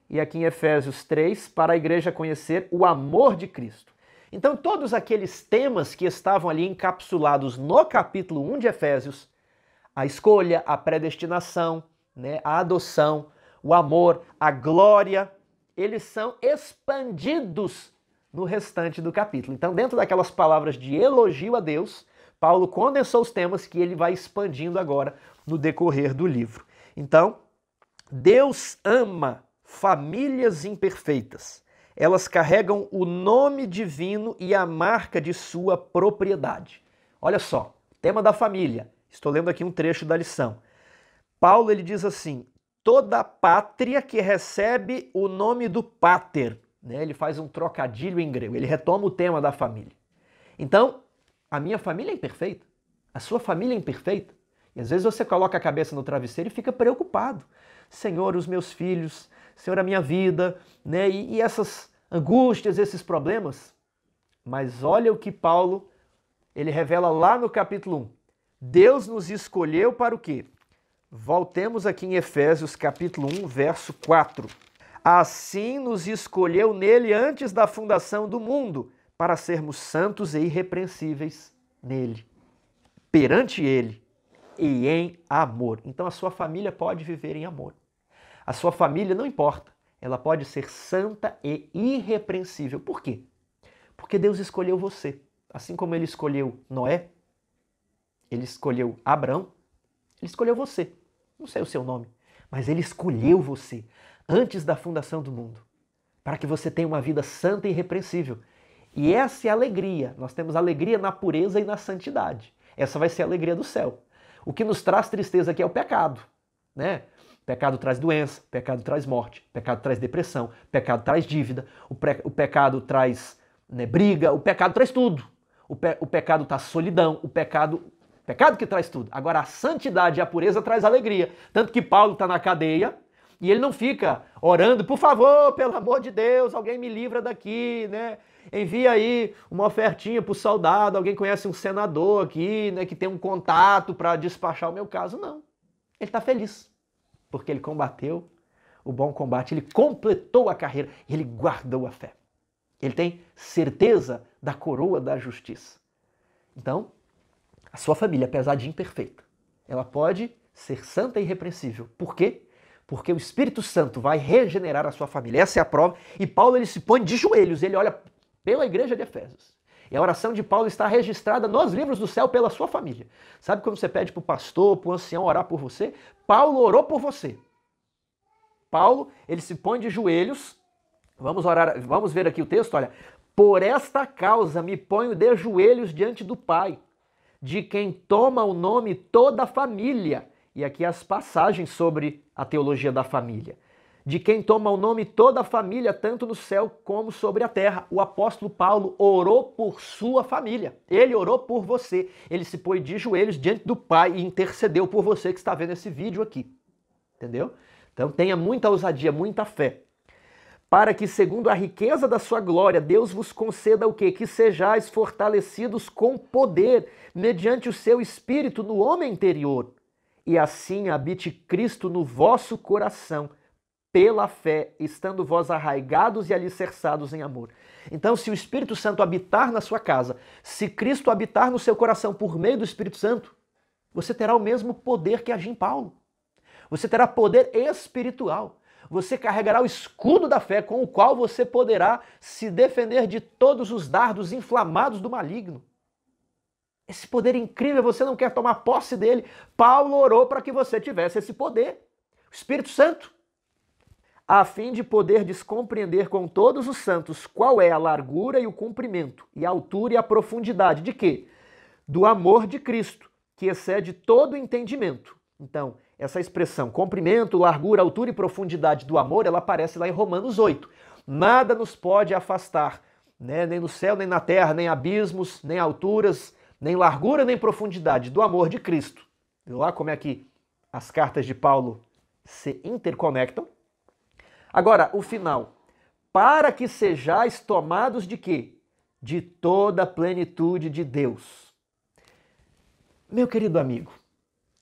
E aqui em Efésios 3, para a igreja conhecer o amor de Cristo. Então, todos aqueles temas que estavam ali encapsulados no capítulo 1 de Efésios, a escolha, a predestinação, né, a adoção, o amor, a glória, eles são expandidos no restante do capítulo. Então, dentro daquelas palavras de elogio a Deus, Paulo condensou os temas que ele vai expandindo agora no decorrer do livro. Então, Deus ama famílias imperfeitas. Elas carregam o nome divino e a marca de sua propriedade. Olha só, tema da família. Estou lendo aqui um trecho da lição. Paulo ele diz assim: toda pátria que recebe o nome do Pater. Né? Ele faz um trocadilho em grego, ele retoma o tema da família. Então, a minha família é imperfeita, a sua família é imperfeita. E às vezes você coloca a cabeça no travesseiro e fica preocupado. Senhor, os meus filhos, Senhor, a minha vida, né? E essas angústias, esses problemas. Mas olha o que Paulo, ele revela lá no capítulo 1. Deus nos escolheu para o quê? Voltemos aqui em Efésios capítulo 1, verso 4. Assim nos escolheu nele antes da fundação do mundo, para sermos santos e irrepreensíveis nele, perante ele e em amor. Então a sua família pode viver em amor. A sua família não importa, ela pode ser santa e irrepreensível. Por quê? Porque Deus escolheu você. Assim como ele escolheu Noé, ele escolheu Abraão, ele escolheu você. Não sei o seu nome, mas ele escolheu você antes da fundação do mundo, para que você tenha uma vida santa e irrepreensível. E essa é a alegria. Nós temos alegria na pureza e na santidade. Essa vai ser a alegria do céu. O que nos traz tristeza aqui é o pecado, né? O pecado traz doença, o pecado traz morte, o pecado traz depressão, o pecado traz dívida, o pecado traz, né, briga, o pecado traz tudo. O pecado traz solidão, o pecado que traz tudo. Agora, a santidade e a pureza traz alegria. Tanto que Paulo está na cadeia e ele não fica orando, por favor, pelo amor de Deus, alguém me livra daqui, né? Envia aí uma ofertinha para o soldado, alguém conhece um senador aqui, né, que tem um contato para despachar o meu caso. Não. Ele está feliz, porque ele combateu o bom combate, ele completou a carreira e ele guardou a fé. Ele tem certeza da coroa da justiça. Então, a sua família, apesar de imperfeita, ela pode ser santa e irrepreensível. Por quê? Porque o Espírito Santo vai regenerar a sua família. Essa é a prova. E Paulo, ele se põe de joelhos, ele olha pela igreja de Efésios. E a oração de Paulo está registrada nos livros do céu pela sua família. Sabe quando você pede para o pastor, para o ancião orar por você? Paulo orou por você. Paulo, ele se põe de joelhos. Vamos orar, vamos ver aqui o texto, olha. Por esta causa me ponho de joelhos diante do Pai, de quem toma o nome toda a família. E aqui as passagens sobre a teologia da família. De quem toma o nome toda a família, tanto no céu como sobre a terra. O apóstolo Paulo orou por sua família. Ele orou por você. Ele se pôs de joelhos diante do Pai e intercedeu por você que está vendo esse vídeo aqui. Entendeu? Então tenha muita ousadia, muita fé. Para que, segundo a riqueza da sua glória, Deus vos conceda o quê? Que sejais fortalecidos com poder, mediante o seu Espírito no homem interior. E assim habite Cristo no vosso coração, pela fé, estando vós arraigados e alicerçados em amor. Então, se o Espírito Santo habitar na sua casa, se Cristo habitar no seu coração por meio do Espírito Santo, você terá o mesmo poder que agiu em Paulo. Você terá poder espiritual. Você carregará o escudo da fé com o qual você poderá se defender de todos os dardos inflamados do maligno. Esse poder incrível, você não quer tomar posse dele. Paulo orou para que você tivesse esse poder, o Espírito Santo, a fim de poder descompreender com todos os santos qual é a largura e o comprimento, e a altura e a profundidade de quê? Do amor de Cristo, que excede todo entendimento. Então, essa expressão, comprimento, largura, altura e profundidade do amor, ela aparece lá em Romanos 8. Nada nos pode afastar, né? Nem no céu, nem na terra, nem abismos, nem alturas, nem largura, nem profundidade do amor de Cristo. Viu lá como é que as cartas de Paulo se interconectam? Agora, o final. Para que sejais tomados de quê? De toda a plenitude de Deus. Meu querido amigo,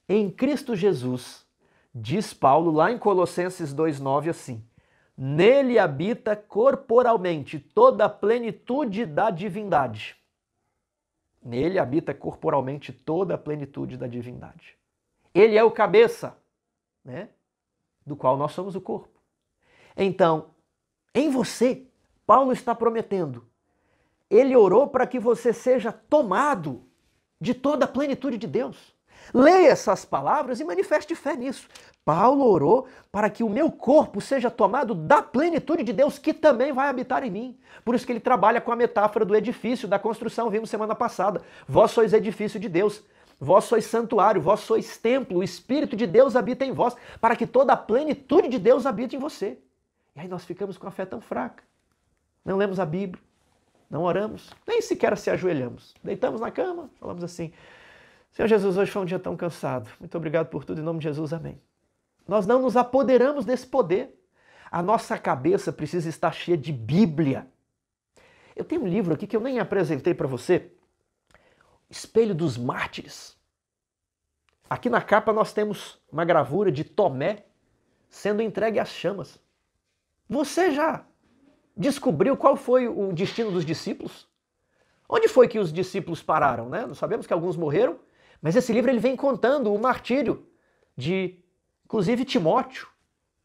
em Cristo Jesus, diz Paulo lá em Colossenses 2,9 assim, nele habita corporalmente toda a plenitude da divindade. Nele habita corporalmente toda a plenitude da divindade. Ele é o cabeça, né, do qual nós somos o corpo. Então, em você, Paulo está prometendo, ele orou para que você seja tomado de toda a plenitude de Deus. Leia essas palavras e manifeste fé nisso. Paulo orou para que o meu corpo seja tomado da plenitude de Deus, que também vai habitar em mim. Por isso que ele trabalha com a metáfora do edifício, da construção, vimos semana passada. Vós sois edifício de Deus. Vós sois santuário, vós sois templo, o Espírito de Deus habita em vós, para que toda a plenitude de Deus habite em você. E aí nós ficamos com a fé tão fraca. Não lemos a Bíblia, não oramos, nem sequer se ajoelhamos. Deitamos na cama, falamos assim: Senhor Jesus, hoje foi um dia tão cansado. Muito obrigado por tudo, em nome de Jesus, amém. Nós não nos apoderamos desse poder. A nossa cabeça precisa estar cheia de Bíblia. Eu tenho um livro aqui que eu nem apresentei para você, Espelho dos Mártires. Aqui na capa nós temos uma gravura de Tomé sendo entregue às chamas. Você já descobriu qual foi o destino dos discípulos? Onde foi que os discípulos pararam, né? Nós sabemos que alguns morreram, mas esse livro ele vem contando o martírio de, inclusive, Timóteo,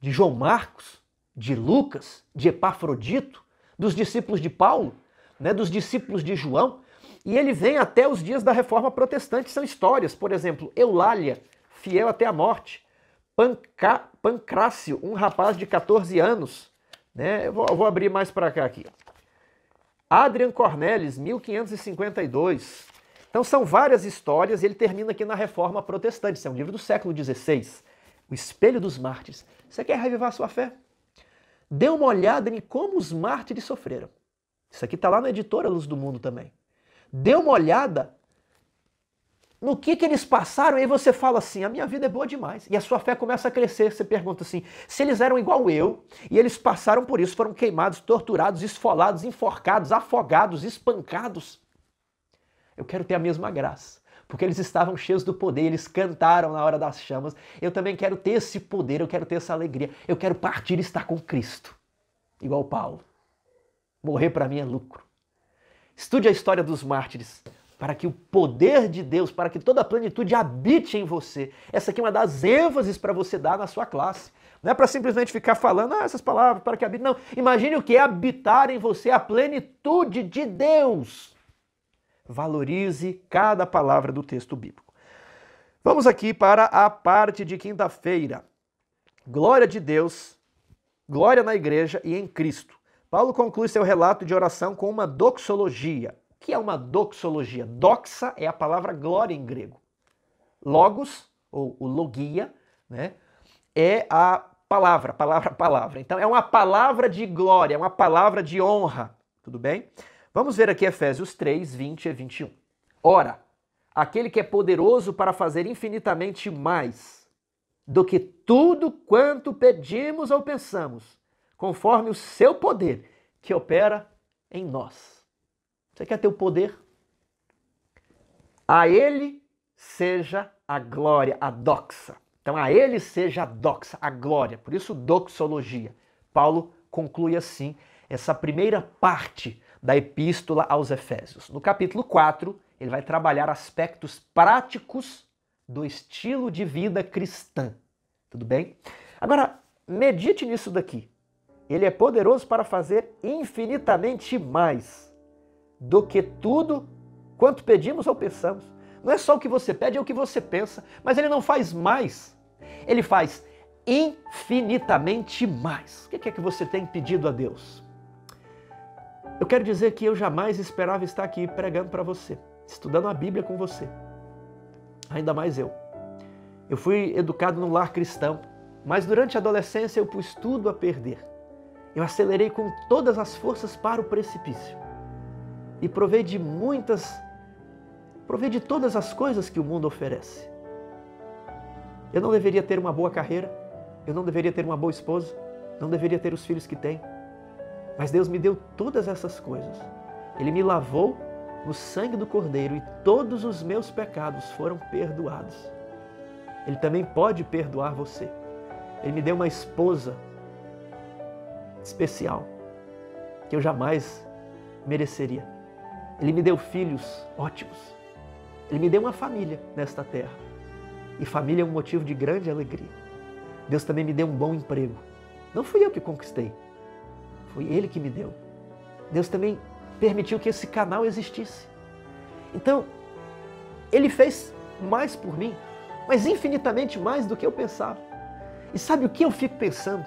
de João Marcos, de Lucas, de Epafrodito, dos discípulos de Paulo, né? Dos discípulos de João. E ele vem até os dias da Reforma Protestante, são histórias, por exemplo, Eulália, fiel até a morte, Pancrácio, um rapaz de 14 anos, né? Eu vou abrir mais para cá aqui. Adrian Cornelis, 1552. Então são várias histórias e ele termina aqui na Reforma Protestante. Isso é um livro do século XVI, O Espelho dos Mártires. Você quer revivar a sua fé? Dê uma olhada em como os mártires sofreram. Isso aqui está lá na editora Luz do Mundo também. Dê uma olhada no que eles passaram e aí você fala assim, a minha vida é boa demais. E a sua fé começa a crescer. Você pergunta assim, se eles eram igual eu e eles passaram por isso, foram queimados, torturados, esfolados, enforcados, afogados, espancados. Eu quero ter a mesma graça, porque eles estavam cheios do poder, eles cantaram na hora das chamas. Eu também quero ter esse poder, eu quero ter essa alegria. Eu quero partir e estar com Cristo, igual Paulo. Morrer para mim é lucro. Estude a história dos mártires, para que o poder de Deus, para que toda a plenitude habite em você. Essa aqui é uma das ênfases para você dar na sua classe. Não é para simplesmente ficar falando essas palavras para que habite. Não, imagine o que é habitar em você a plenitude de Deus. Valorize cada palavra do texto bíblico. Vamos aqui para a parte de quinta-feira. Glória de Deus, glória na igreja e em Cristo. Paulo conclui seu relato de oração com uma doxologia. O que é uma doxologia? Doxa é a palavra glória em grego. Logos, ou o logia, né, é a palavra. Então é uma palavra de glória, é uma palavra de honra. Tudo bem? Vamos ver aqui Efésios 3, 20 e 21. Ora, aquele que é poderoso para fazer infinitamente mais do que tudo quanto pedimos ou pensamos, conforme o seu poder que opera em nós. Você quer ter o poder? A ele seja a glória, a doxa. Então a ele seja a doxa, a glória. Por isso doxologia. Paulo conclui assim essa primeira parte da epístola aos Efésios. No capítulo 4, ele vai trabalhar aspectos práticos do estilo de vida cristã. Tudo bem? Agora, medite nisso daqui. Ele é poderoso para fazer infinitamente mais do que tudo quanto pedimos ou pensamos. Não é só o que você pede, é o que você pensa. Mas ele não faz mais. Ele faz infinitamente mais. O que é que você tem pedido a Deus? Eu quero dizer que eu jamais esperava estar aqui pregando para você, estudando a Bíblia com você. Ainda mais eu. Eu fui educado num lar cristão, mas durante a adolescência eu pus tudo a perder. Eu acelerei com todas as forças para o precipício e provei de todas as coisas que o mundo oferece. Eu não deveria ter uma boa carreira, eu não deveria ter uma boa esposa, não deveria ter os filhos que tenho. Mas Deus me deu todas essas coisas. Ele me lavou no sangue do Cordeiro e todos os meus pecados foram perdoados. Ele também pode perdoar você. Ele me deu uma esposa especial que eu jamais mereceria. Ele me deu filhos ótimos. Ele me deu uma família nesta terra. E família é um motivo de grande alegria. Deus também me deu um bom emprego. Não fui eu que conquistei. Foi Ele que me deu. Deus também permitiu que esse canal existisse. Então, Ele fez mais por mim, mas infinitamente mais do que eu pensava. E sabe o que eu fico pensando?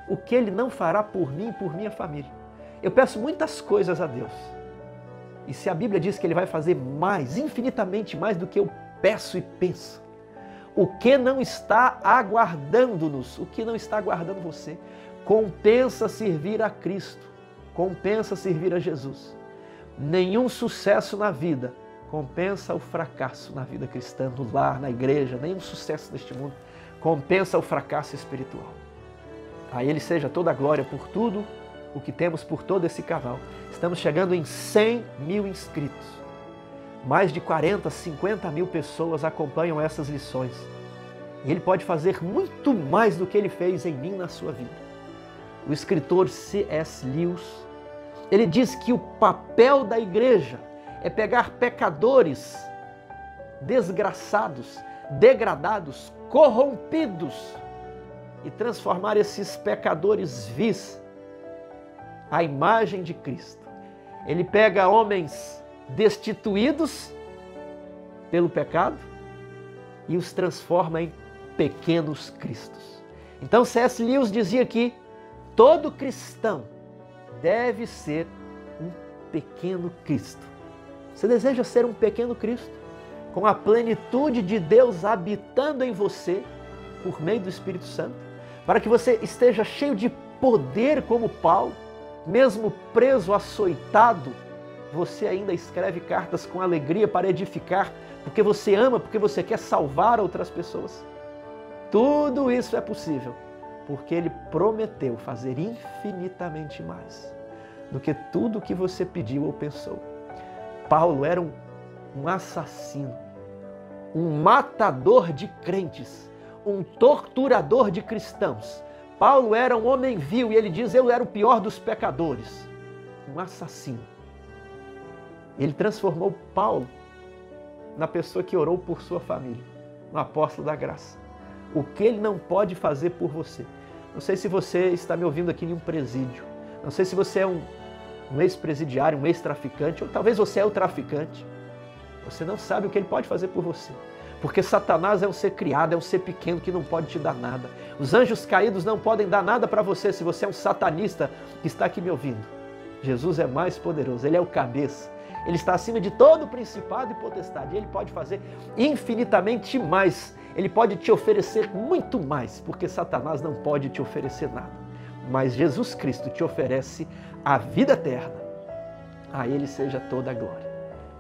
O que Ele não fará por mim e por minha família. Eu peço muitas coisas a Deus. E se a Bíblia diz que Ele vai fazer mais, infinitamente mais do que eu peço e penso. O que não está aguardando-nos, o que não está aguardando você, compensa servir a Cristo, compensa servir a Jesus. Nenhum sucesso na vida compensa o fracasso na vida cristã, no lar, na igreja, nenhum sucesso deste mundo compensa o fracasso espiritual. A Ele seja toda a glória por tudo o que temos por todo esse canal. Estamos chegando em 100 mil inscritos. Mais de 40, 50 mil pessoas acompanham essas lições. E Ele pode fazer muito mais do que Ele fez em mim na sua vida. O escritor C.S. Lewis, ele diz que o papel da igreja é pegar pecadores desgraçados, degradados, corrompidos e transformar esses pecadores vis à imagem de Cristo. Ele pega homens destituídos pelo pecado e os transforma em pequenos cristos. Então C.S. Lewis dizia que todo cristão deve ser um pequeno Cristo. Você deseja ser um pequeno Cristo? Com a plenitude de Deus habitando em você por meio do Espírito Santo? Para que você esteja cheio de poder como Paulo, mesmo preso, açoitado, você ainda escreve cartas com alegria para edificar, porque você ama, porque você quer salvar outras pessoas. Tudo isso é possível, porque Ele prometeu fazer infinitamente mais do que tudo que você pediu ou pensou. Paulo era um assassino, um matador de crentes, um torturador de cristãos. Paulo era um homem vil e ele diz, eu era o pior dos pecadores, um assassino. Ele transformou Paulo na pessoa que orou por sua família, no apóstolo da graça. O que ele não pode fazer por você? Não sei se você está me ouvindo aqui em um presídio, não sei se você é um ex-presidiário, um ex-traficante, ou talvez você é o traficante. Você não sabe o que ele pode fazer por você. Porque Satanás é um ser criado, é um ser pequeno que não pode te dar nada. Os anjos caídos não podem dar nada para você se você é um satanista que está aqui me ouvindo. Jesus é mais poderoso, Ele é o cabeça. Ele está acima de todo principado e potestade. Ele pode fazer infinitamente mais. Ele pode te oferecer muito mais, porque Satanás não pode te oferecer nada. Mas Jesus Cristo te oferece a vida eterna. A Ele seja toda a glória.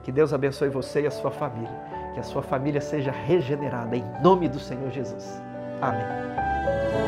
Que Deus abençoe você e a sua família. Que a sua família seja regenerada em nome do Senhor Jesus. Amém.